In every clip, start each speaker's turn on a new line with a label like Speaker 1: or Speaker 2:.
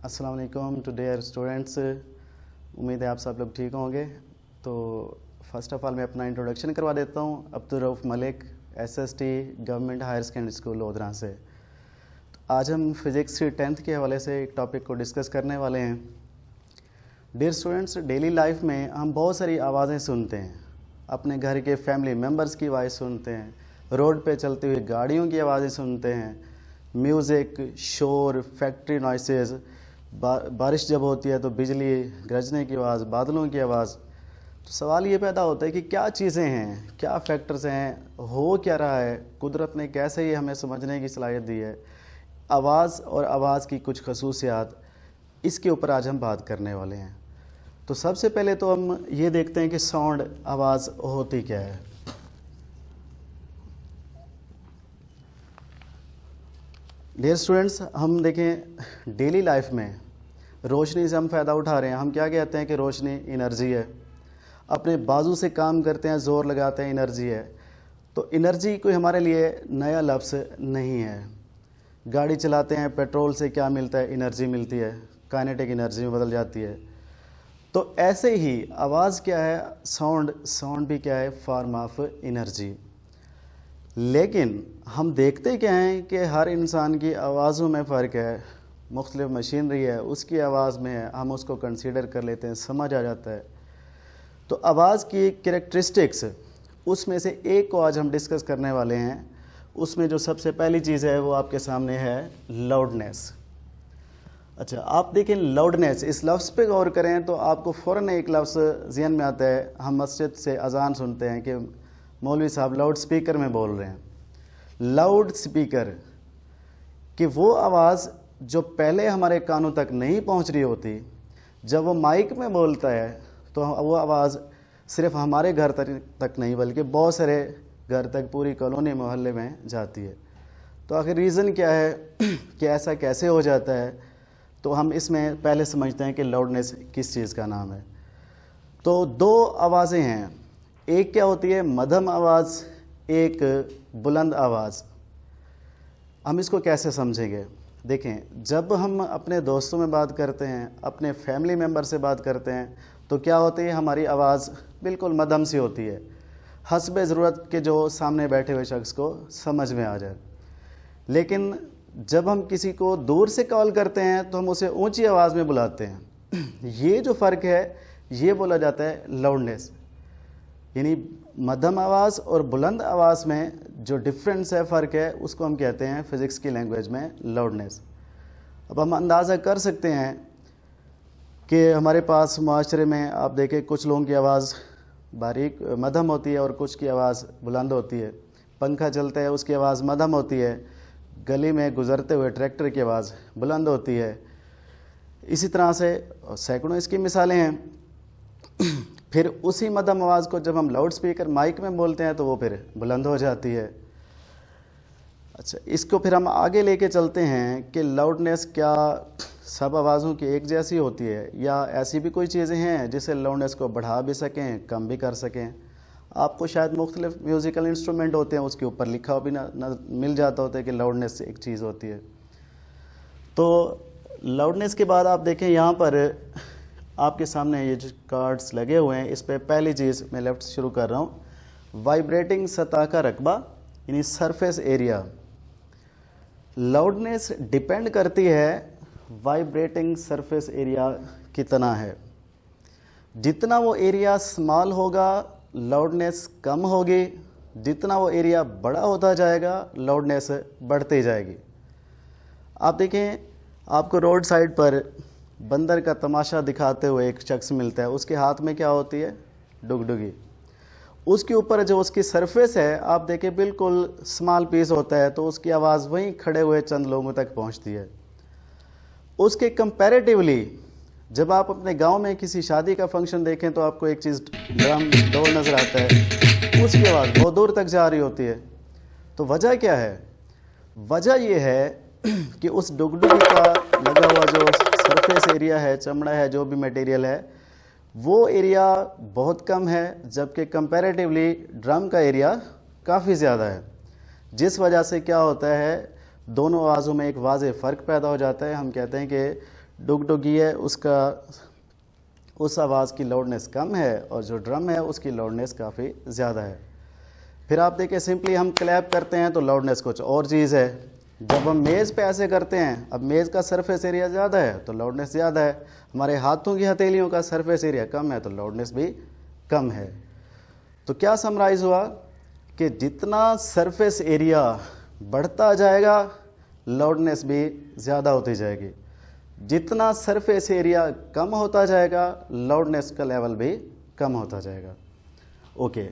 Speaker 1: अस्सलाम वालेकुम to dear students. उम्मीद है आप सब लोग ठीक होंगे। तो फर्स्ट ऑफ ऑल मैं अपना इंट्रोडक्शन करवा देता हूँ। Abdul Rauf Malik, SST government higher secondary school Lodhra से। तो आज हम फिज़िक्स की 10th के हवाले से एक टॉपिक को डिस्कस करने वाले हैं। डियर स्टूडेंट्स, डेली लाइफ में हम बहुत सारी आवाज़ें सुनते हैं। अपने घर के फैमिली मेम्बर्स की आवाज़ सुनते हैं, रोड पे चलती हुई गाड़ियों की आवाज़ें सुनते हैं, म्यूज़िक, शोर, फैक्ट्री नॉइसेस, बारिश जब होती है तो बिजली गरजने की आवाज़, बादलों की आवाज़। तो सवाल ये पैदा होता है कि क्या चीज़ें हैं, क्या फैक्टर्स हैं, हो क्या रहा है, कुदरत ने कैसे ये हमें समझने की सलाहियत दी है। आवाज़ और आवाज़ की कुछ खसूसियात, इसके ऊपर आज हम बात करने वाले हैं। तो सबसे पहले तो हम ये देखते हैं कि साउंड, आवाज़ होती क्या है। डियर स्टूडेंट्स, हम देखें डेली लाइफ में रोशनी से हम फ़ायदा उठा रहे हैं। हम क्या कहते हैं कि रोशनी एनर्जी है। अपने बाजू से काम करते हैं, ज़ोर लगाते हैं, एनर्जी है। तो एनर्जी कोई हमारे लिए नया लफ्ज़ नहीं है। गाड़ी चलाते हैं, पेट्रोल से क्या मिलता है, एनर्जी मिलती है, काइनेटिक एनर्जी में बदल जाती है। तो ऐसे ही आवाज़ क्या है, साउंड भी क्या है, फॉर्म ऑफ एनर्जी। लेकिन हम देखते क्या हैं कि हर इंसान की आवाज़ों में फ़र्क है, मुख्तलिफ मशीनरी है, उसकी आवाज़ में है, हम उसको कंसीडर कर लेते हैं, समझ आ जाता है। तो आवाज़ की कैरेक्टरिस्टिक्स, उसमें से एक को आज हम डिस्कस करने वाले हैं। उसमें जो सबसे पहली चीज़ है वो आपके सामने है लाउडनेस। अच्छा, आप देखें लाउडनेस, इस लफ्ज़ पे गौर करें तो आपको फ़ौरन एक लफ्ज़ ज़हन में आता है। हम मस्जिद से अजान सुनते हैं कि मौलवी साहब लाउड स्पीकर में बोल रहे हैं। लाउड स्पीकर कि वो आवाज़ जो पहले हमारे कानों तक नहीं पहुंच रही होती, जब वो माइक में बोलता है तो वो आवाज़ सिर्फ हमारे घर तक नहीं बल्कि बहुत सारे घर तक, पूरी कॉलोनी मोहल्ले में जाती है। तो आखिर रीज़न क्या है कि ऐसा कैसे हो जाता है, तो हम इसमें पहले समझते हैं कि लाउडनेस किस चीज़ का नाम है। तो दो आवाज़ें हैं, एक क्या होती है मध्यम आवाज़, एक बुलंद आवाज़। हम इसको कैसे समझेंगे? देखें, जब हम अपने दोस्तों में बात करते हैं, अपने फैमिली मेम्बर से बात करते हैं, तो क्या होती है, हमारी आवाज़ बिल्कुल मध्यम सी होती है, हस्बे ज़रूरत के जो सामने बैठे हुए शख्स को समझ में आ जाए। लेकिन जब हम किसी को दूर से कॉल करते हैं तो हम उसे ऊंची आवाज़ में बुलाते हैं। ये जो फ़र्क है ये बोला जाता है लाउडनेस। यानी मध्यम आवाज़ और बुलंद आवाज़ में जो डिफरेंस है, फ़र्क है, उसको हम कहते हैं फ़िज़िक्स की लैंग्वेज में लाउडनेस। अब हम अंदाज़ा कर सकते हैं कि हमारे पास माशरे में आप देखें कुछ लोगों की आवाज़ बारीक मध्यम होती है और कुछ की आवाज़ बुलंद होती है। पंखा चलता है, उसकी आवाज़ मध्यम होती है। गली में गुज़रते हुए ट्रैक्टर की आवाज़ बुलंद होती है। इसी तरह से सैकड़ों इसकी मिसालें हैं। फिर उसी मध्यम आवाज़ को जब हम लाउड स्पीकर माइक में बोलते हैं तो वो फिर बुलंद हो जाती है। अच्छा, इसको फिर हम आगे लेके चलते हैं कि लाउडनेस क्या सब आवाज़ों की एक जैसी होती है, या ऐसी भी कोई चीज़ें हैं जिससे लाउडनेस को बढ़ा भी सकें, कम भी कर सकें। आपको शायद मुख्तलिफ म्यूज़िकल इंस्ट्रूमेंट होते हैं, उसके ऊपर लिखा भी ना मिल जाता होता है कि लाउडनेस एक चीज़ होती है। तो लाउडनेस के बाद आप देखें यहाँ पर आपके सामने ये जो कार्ड्स लगे हुए हैं, इस पर पहली चीज़ मैं लेफ्ट से शुरू कर रहा हूँ, वाइब्रेटिंग सतह का रकबा यानी सरफेस एरिया। लाउडनेस डिपेंड करती है वाइब्रेटिंग सरफेस एरिया कितना है। जितना वो एरिया स्मॉल होगा लाउडनेस कम होगी, जितना वो एरिया बड़ा होता जाएगा लाउडनेस बढ़ती जाएगी। आप देखें, आपको रोड साइड पर बंदर का तमाशा दिखाते हुए एक शख्स मिलता है, उसके हाथ में क्या होती है, डुगडुगी। उसके ऊपर जो उसकी सरफेस है आप देखें बिल्कुल स्मॉल पीस होता है, तो उसकी आवाज़ वहीं खड़े हुए चंद लोगों तक पहुंचती है। उसके कंपैरेटिवली जब आप अपने गांव में किसी शादी का फंक्शन देखें तो आपको एक चीज़ ड्रम ढोल नज़र आता है, उसकी आवाज़ बहुत दूर तक जा रही होती है। तो वजह क्या है? वजह यह है कि उस डुगडुगी का लगा हुआ जो सरफेस एरिया है, चमड़ा है, जो भी मटेरियल है, वो एरिया बहुत कम है, जबकि कंपैरेटिवली ड्रम का एरिया काफ़ी ज़्यादा है। जिस वजह से क्या होता है, दोनों आवाज़ों में एक वाज़ेह फ़र्क पैदा हो जाता है। हम कहते हैं कि डुग डुगी है उसका उस आवाज़ की लाउडनेस कम है और जो ड्रम है उसकी लाउडनेस काफ़ी ज़्यादा है। फिर आप देखिए सिंपली हम क्लैप करते हैं तो लाउडनेस कुछ और चीज़ है। जब हम मेज़ पे ऐसे करते हैं, अब मेज़ का सरफेस एरिया ज़्यादा है तो लाउडनेस ज़्यादा है, हमारे हाथों की हथेलियों का सरफेस एरिया कम है तो लाउडनेस भी कम है। तो क्या समराइज़ हुआ कि जितना सरफेस एरिया बढ़ता जाएगा लाउडनेस भी ज़्यादा होती जाएगी, जितना सरफेस एरिया कम होता जाएगा लाउडनेस का लेवल भी कम होता जाएगा। ओके,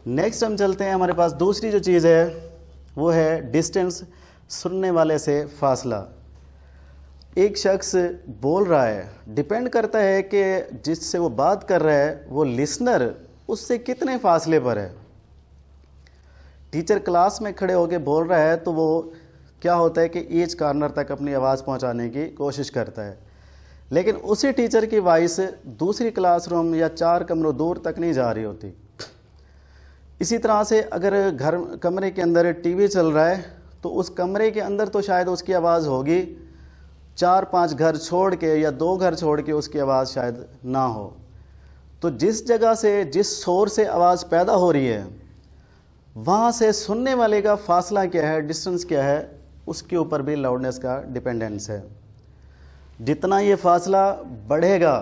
Speaker 1: नेक्स्ट हम चलते हैं, हमारे पास दूसरी जो चीज़ है वो है डिस्टेंस, सुनने वाले से फासला। एक शख्स बोल रहा है, डिपेंड करता है कि जिससे वो बात कर रहा है वो लिसनर उससे कितने फासले पर है। टीचर क्लास में खड़े होकर बोल रहा है तो वो क्या होता है कि ईच कॉर्नर तक अपनी आवाज़ पहुंचाने की कोशिश करता है, लेकिन उसी टीचर की वॉइस दूसरी क्लासरूम या 4 कमरों दूर तक नहीं जा रही होती। इसी तरह से अगर कमरे के अंदर टीवी चल रहा है तो उस कमरे के अंदर तो शायद उसकी आवाज़ होगी, 4-5 घर छोड़ के या 2 घर छोड़ के उसकी आवाज़ शायद ना हो। तो जिस जगह से, जिस शोर से आवाज़ पैदा हो रही है वहाँ से सुनने वाले का फासला क्या है, डिस्टेंस क्या है, उसके ऊपर भी लाउडनेस का डिपेंडेंस है। जितना ये फासला बढ़ेगा,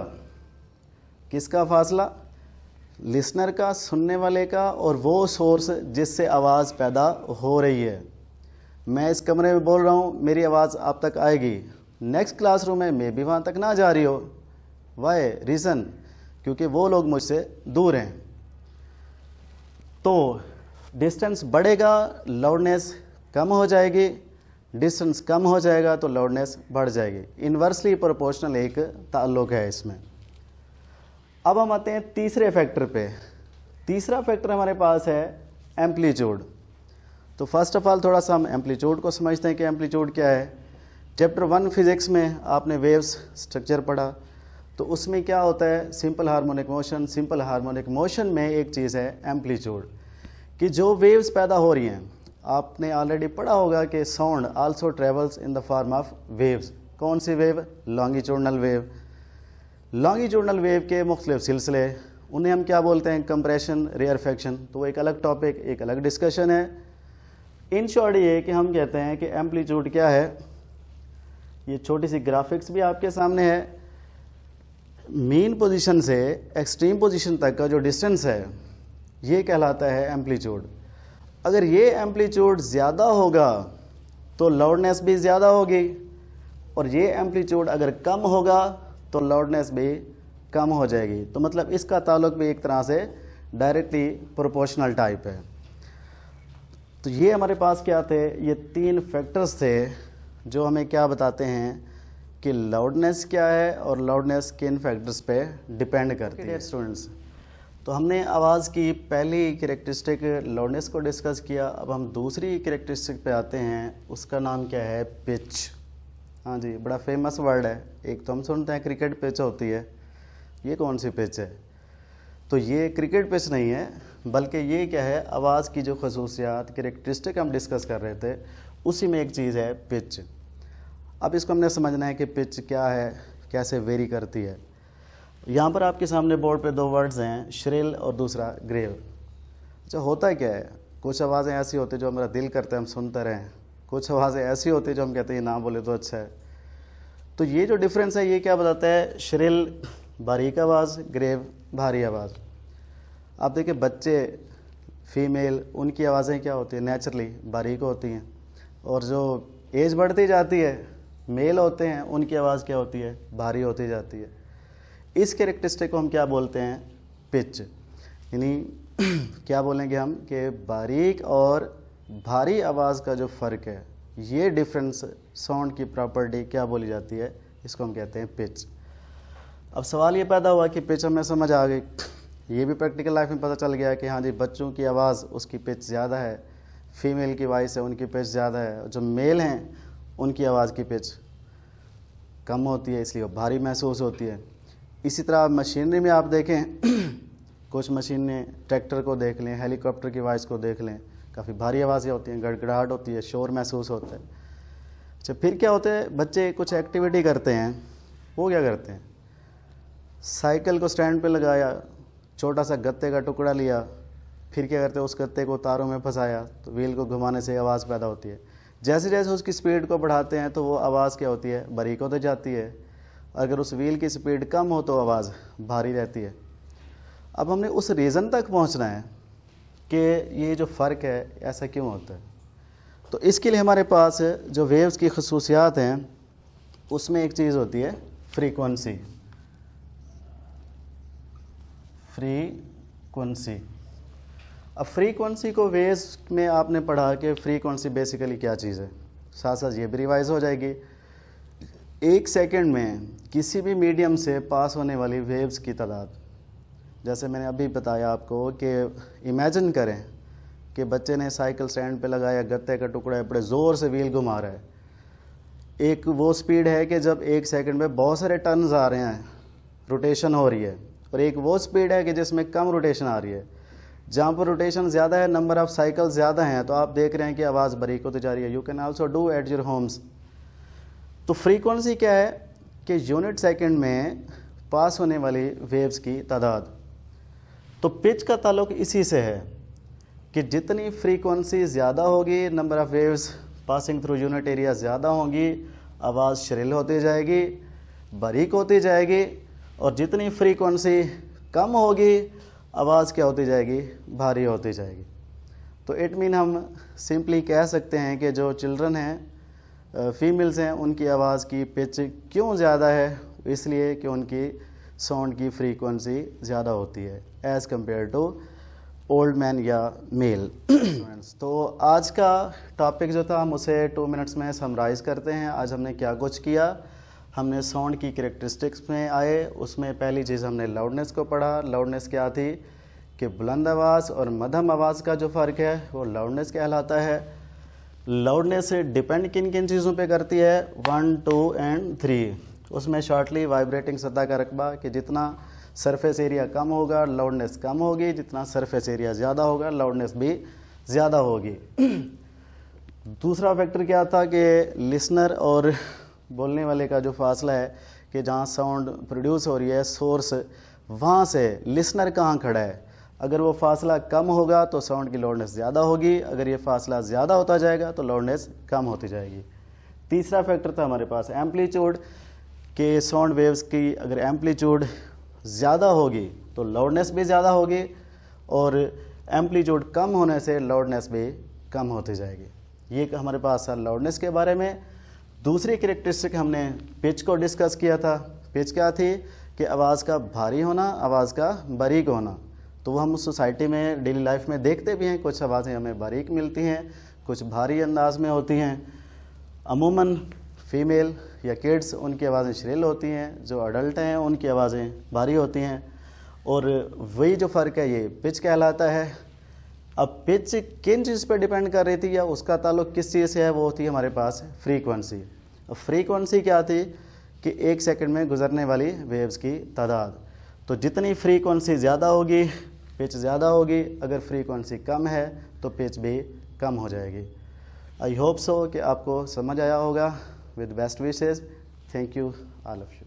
Speaker 1: किसका फासला, लिसनर का, सुनने वाले का, और वो सोर्स जिससे आवाज़ पैदा हो रही है। मैं इस कमरे में बोल रहा हूँ, मेरी आवाज़ आप तक आएगी, नेक्स्ट क्लासरूम में मे भी वहाँ तक ना जा रही हो। वाई रीज़न, क्योंकि वो लोग मुझसे दूर हैं। तो डिस्टेंस बढ़ेगा लाउडनेस कम हो जाएगी, डिस्टेंस कम हो जाएगा तो लाउडनेस बढ़ जाएगी। इन्वर्सली प्रोपोर्शनल एक ताल्लुक है इसमें। अब हम आते हैं तीसरे फैक्टर पे। तीसरा फैक्टर हमारे पास है एम्पलीट्यूड। तो फर्स्ट ऑफ ऑल थोड़ा सा हम एम्पलीट्यूड को समझते हैं कि एम्पलीट्यूड क्या है। चैप्टर 1 फिजिक्स में आपने वेव्स स्ट्रक्चर पढ़ा, तो उसमें क्या होता है, simple harmonic motion. Simple harmonic motion में एक चीज़ है एम्पलीट्यूड, कि जो वेव्स पैदा हो रही हैं, आपने ऑलरेडी पढ़ा होगा कि sound also travels in the form of waves. कौन सी wave, longitudinal wave. Longitudinal wave के मुख्तलिफ सिलसिले, उन्हें हम क्या बोलते हैं, कंप्रेशन, रेयरफेक्शन। तो वो एक अलग टॉपिक, एक अलग डिस्कशन है। इन शॉर्ट ये कि हम कहते हैं कि एम्पलीट्यूड क्या है। ये छोटी सी ग्राफिक्स भी आपके सामने है। मीन पोजीशन से एक्सट्रीम पोजीशन तक का जो डिस्टेंस है ये कहलाता है एम्पलीट्यूड। अगर ये एम्पलीट्यूड ज़्यादा होगा तो लाउडनेस भी ज़्यादा होगी, और ये एम्पलीट्यूड अगर कम होगा तो लाउडनेस भी कम हो जाएगी। तो मतलब इसका ताल्लुक भी एक तरह से डायरेक्टली प्रोपोर्शनल टाइप है। तो ये हमारे पास क्या थे, ये 3 फैक्टर्स थे जो हमें क्या बताते हैं कि लाउडनेस क्या है और लाउडनेस किन फैक्टर्स पे डिपेंड करती है। स्टूडेंट्स, तो हमने आवाज़ की पहली कैरेक्टरिस्टिक लाउडनेस को डिस्कस किया। अब हम दूसरी कैरेक्टरिस्टिक पे आते हैं, उसका नाम क्या है, पिच। हाँ जी, बड़ा फेमस वर्ड है। एक तो हम सुनते हैं क्रिकेट पिच होती है, ये कौन सी पिच है? तो ये क्रिकेट पिच नहीं है, बल्कि ये क्या है, आवाज़ की जो खसूसियात कैरेक्टरिस्टिक हम डिस्कस कर रहे थे उसी में एक चीज़ है पिच। अब इसको हमने समझना है कि पिच क्या है, कैसे वेरी करती है। यहाँ पर आपके सामने बोर्ड पे 2 वर्ड्स हैं, श्रिल और दूसरा ग्रेव। अच्छा, होता क्या है, कुछ आवाज़ें ऐसी होती हैं जो हमारा दिल करता है हम सुनते रहें, कुछ आवाज़ें ऐसी होती हैं जो हम कहते हैं ना बोले तो अच्छा है। तो ये जो डिफरेंस है ये क्या बताता है, श्रिल बारीक आवाज़, ग्रेव भारी आवाज़। आप देखिए बच्चे, फीमेल, उनकी आवाज़ें क्या होती हैं, नेचुरली बारीक होती हैं, और जो एज बढ़ती जाती है मेल होते हैं उनकी आवाज़ क्या होती है, भारी होती जाती है। इस कैरेक्टरिस्टिक को हम क्या बोलते हैं, पिच। यानी क्या बोलेंगे हम कि बारीक और भारी आवाज़ का जो फ़र्क है, ये डिफरेंस साउंड की प्रॉपर्टी क्या बोली जाती है, इसको हम कहते हैं पिच। अब सवाल ये पैदा हुआ कि पिच हमें समझ आ गई, ये भी प्रैक्टिकल लाइफ में पता चल गया कि हाँ जी, बच्चों की आवाज़ उसकी पिच ज़्यादा है, फीमेल की वॉइस है उनकी पिच ज़्यादा है, जो मेल हैं उनकी आवाज़ की पिच कम होती है, इसलिए भारी महसूस होती है। इसी तरह मशीनरी में आप देखें, कुछ मशीनें, ट्रैक्टर को देख लें, हेलीकॉप्टर की वॉइस को देख लें, काफ़ी भारी आवाज़ें होती हैं, गड़गड़ाहट होती है, शोर महसूस होता है। अच्छा, फिर क्या होता है, बच्चे कुछ एक्टिविटी करते हैं, वो क्या करते हैं, साइकिल को स्टैंड पे लगाया, छोटा सा गत्ते का टुकड़ा लिया, फिर क्या करते हैं, उस गत्ते को तारों में फंसाया, तो व्हील को घुमाने से आवाज़ पैदा होती है। जैसे जैसे उसकी स्पीड को बढ़ाते हैं तो वो आवाज़ क्या होती है, बारीक होती जाती है। अगर उस व्हील की स्पीड कम हो तो आवाज़ भारी रहती है। अब हमने उस रीज़न तक पहुंचना है कि ये जो फ़र्क है ऐसा क्यों होता है। तो इसके लिए हमारे पास जो वेव्स की खसूसियात हैं उसमें एक चीज़ होती है फ्रीक्वेंसी। फ्रीक्वेंसी, अब फ्रीक्वेंसी को वेव्स में आपने पढ़ा कि फ्रीक्वेंसी बेसिकली क्या चीज़ है, साथ साथ ये भी रिवाइज हो जाएगी। एक सेकंड में किसी भी मीडियम से पास होने वाली वेव्स की तादाद, जैसे मैंने अभी बताया आपको कि इमेजिन करें कि बच्चे ने साइकिल स्टैंड पे लगाया, गत्ते का टुकड़ा है, बड़े ज़ोर से व्हील घुमा रहा है। एक वो स्पीड है कि जब एक सेकंड में बहुत सारे टर्न्स आ रहे हैं, रोटेशन हो रही है, और एक वो स्पीड है कि जिसमें कम रोटेशन आ रही है। जहाँ पर रोटेशन ज़्यादा है, नंबर ऑफ साइकिल ज़्यादा हैं, तो आप देख रहे हैं कि आवाज़ बारीक होती जा रही है। You can also do at your homes. तो फ्रीक्वेंसी क्या है कि यूनिट सेकंड में पास होने वाली वेव्स की तादाद। तो पिच का ताल्लुक इसी से है कि जितनी फ्रीक्वेंसी ज़्यादा होगी, number of waves passing through unit area ज़्यादा होंगी, आवाज़ श्रिल होती जाएगी, बारीक होती जाएगी, और जितनी फ्रीक्वेंसी कम होगी, आवाज़ क्या होती जाएगी, भारी होती जाएगी। तो इट मीन हम सिंपली कह सकते हैं कि जो चिल्ड्रन हैं, फीमेल्स हैं, उनकी आवाज़ की पिच क्यों ज़्यादा है, इसलिए कि उनकी साउंड की फ्रीक्वेंसी ज़्यादा होती है as compare to old man या मेल। तो आज का टॉपिक जो था हम उसे 2 मिनट्स में समराइज़ करते हैं। आज हमने क्या कुछ किया, हमने साउंड की कैरेक्टरिस्टिक्स में आए। उसमें पहली चीज़ हमने लाउडनेस को पढ़ा। लाउडनेस क्या थी कि बुलंद आवाज़ और मध्यम आवाज़ का जो फ़र्क है वो लाउडनेस कहलाता है। लाउडनेस डिपेंड किन किन चीज़ों पे करती है, 1, 2 एंड 3। उसमें शॉर्टली वाइब्रेटिंग सतह का रकबा, कि जितना सरफेस एरिया कम होगा लाउडनेस कम होगी, जितना सरफेस एरिया ज़्यादा होगा लाउडनेस भी ज़्यादा होगी। दूसरा फैक्टर क्या था कि लिसनर और बोलने वाले का जो फासला है, कि जहाँ साउंड प्रोड्यूस हो रही है सोर्स, वहाँ से लिसनर कहाँ खड़ा है। अगर वो फासला कम होगा तो साउंड की लाउडनेस ज़्यादा होगी, अगर ये फासला ज़्यादा होता जाएगा तो लाउडनेस कम होती जाएगी। तीसरा फैक्टर था हमारे पास एम्पलीट्यूड, के साउंड वेव्स की अगर एम्पलीट्यूड ज़्यादा होगी तो लाउडनेस भी ज़्यादा होगी, और एम्पलीट्यूड कम होने से लाउडनेस भी कम होती जाएगी। ये हमारे पास था लाउडनेस के बारे में। दूसरी कैरेक्टरिस्टिक हमने पिच को डिस्कस किया था। पिच क्या थी कि आवाज़ का भारी होना, आवाज़ का बारीक होना। तो वो हम सोसाइटी में डेली लाइफ में देखते भी हैं, कुछ आवाज़ें हमें बारीक मिलती हैं, कुछ भारी अंदाज में होती हैं। अमूमन फीमेल या किड्स, उनकी आवाज़ें श्रिल होती हैं, जो अडल्ट हैं उनकी आवाज़ें भारी होती हैं, और वही जो फ़र्क है ये पिच कहलाता है। अब पिच किन चीज़ पे डिपेंड कर रही थी या उसका ताल्लुक किस चीज़ से है, वो होती है हमारे पास फ्रीक्वेंसी। अब फ्रीक्वेंसी क्या थी कि एक सेकंड में गुजरने वाली वेव्स की तादाद। तो जितनी फ्रीक्वेंसी ज़्यादा होगी पिच ज़्यादा होगी, अगर फ्रीक्वेंसी कम है तो पिच भी कम हो जाएगी। आई होप सो कि आपको समझ आया होगा। With best wishes, thank you all of you.